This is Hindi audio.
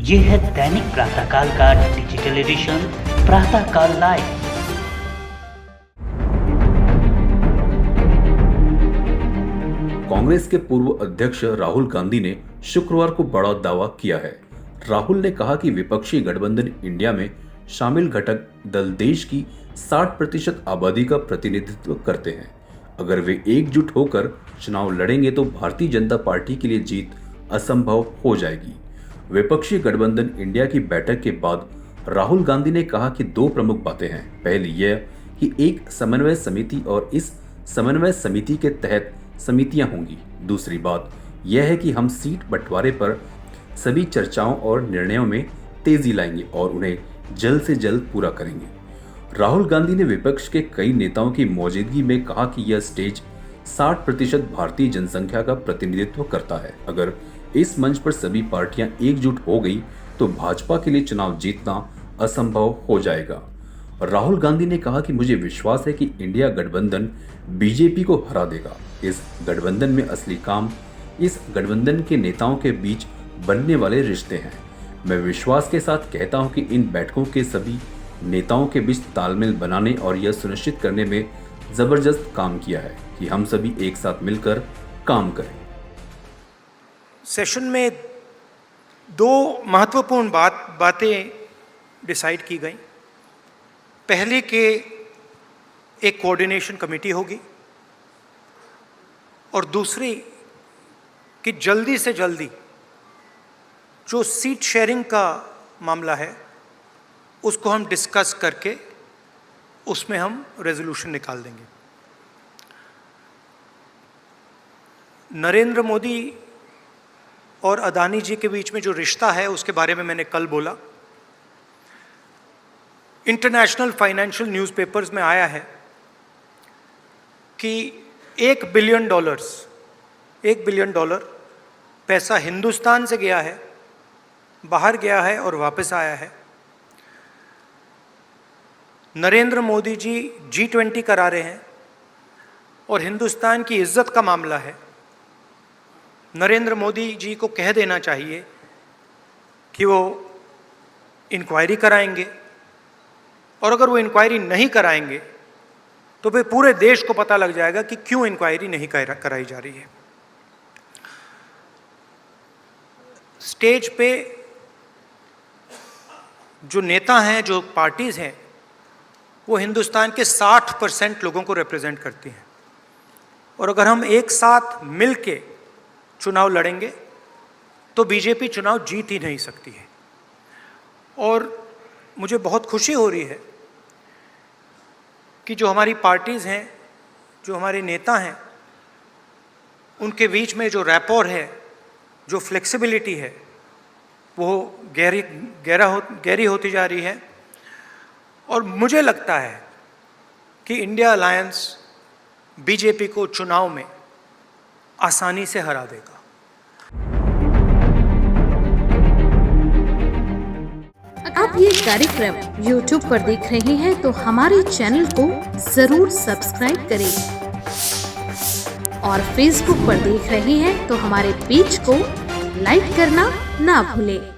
ये है दैनिक प्रातःकाल का डिजिटल एडिशन प्रातःकाल लाइव। कांग्रेस के पूर्व अध्यक्ष राहुल गांधी ने शुक्रवार को बड़ा दावा किया है। राहुल ने कहा कि विपक्षी गठबंधन इंडिया में शामिल घटक दल देश की 60% आबादी का प्रतिनिधित्व करते हैं। अगर वे एकजुट होकर चुनाव लड़ेंगे तो भारतीय जनता पार्टी के लिए जीत असंभव हो जाएगी। विपक्षी गठबंधन इंडिया की बैठक के बाद राहुल गांधी ने कहा कि दो प्रमुख बातें हैं। पहली यह कि एक समन्वय समिति और इस समन्वय समिति के तहत समितियां होंगी। दूसरी बात यह है कि हम सीट बंटवारे पर सभी चर्चाओं और निर्णयों में तेजी लाएंगे और उन्हें जल्द से जल्द पूरा करेंगे। राहुल गांधी ने विपक्ष के कई नेताओं की मौजूदगी में कहा कि यह स्टेज 60% भारतीय जनसंख्या का प्रतिनिधित्व करता है। अगर इस मंच पर सभी पार्टियां एकजुट हो गई तो भाजपा के लिए चुनाव जीतना असंभव हो जाएगा। राहुल गांधी ने कहा कि मुझे विश्वास है कि इंडिया गठबंधन बीजेपी को हरा देगा। इस गठबंधन में असली काम इस गठबंधन के नेताओं के बीच बनने वाले रिश्ते हैं। मैं विश्वास के साथ कहता हूं कि इन बैठकों के सभी नेताओं के बीच तालमेल बनाने और यह सुनिश्चित करने में जबरदस्त काम किया है कि हम सभी एक साथ मिलकर काम करें। सेशन में दो महत्वपूर्ण बातें डिसाइड की गई। पहले कि एक कोऑर्डिनेशन कमेटी होगी और दूसरी कि जल्दी से जल्दी जो सीट शेयरिंग का मामला है उसको हम डिस्कस करके उसमें हम रेजोल्यूशन निकाल देंगे। नरेंद्र मोदी और अदानी जी के बीच में जो रिश्ता है उसके बारे में मैंने कल बोला। इंटरनेशनल फाइनेंशियल न्यूज़पेपर्स में आया है कि $1 बिलियन पैसा हिंदुस्तान से गया है, बाहर गया है और वापस आया है। नरेंद्र मोदी जी G20 करा रहे हैं और हिंदुस्तान की इज्जत का मामला है। नरेंद्र मोदी जी को कह देना चाहिए कि वो इंक्वायरी कराएंगे और अगर वो इंक्वायरी नहीं कराएंगे तो फिर पूरे देश को पता लग जाएगा कि क्यों इंक्वायरी नहीं कराई जा रही है। स्टेज पे जो नेता हैं, जो पार्टीज हैं, वो हिंदुस्तान के 60% लोगों को रिप्रेजेंट करती हैं और अगर हम एक साथ मिल के चुनाव लड़ेंगे तो बीजेपी चुनाव जीत ही नहीं सकती है। और मुझे बहुत खुशी हो रही है कि जो हमारी पार्टीज़ हैं, जो हमारे नेता हैं, उनके बीच में जो रैपोर है, जो फ्लेक्सिबिलिटी है, वो गहरी होती जा रही है। और मुझे लगता है कि इंडिया अलायंस बीजेपी को चुनाव में आसानी से हरा देगा। आप ये कार्यक्रम YouTube पर देख रहे हैं तो हमारे चैनल को जरूर सब्सक्राइब करें और Facebook पर देख रहे हैं तो हमारे पेज को लाइक करना ना भूलें।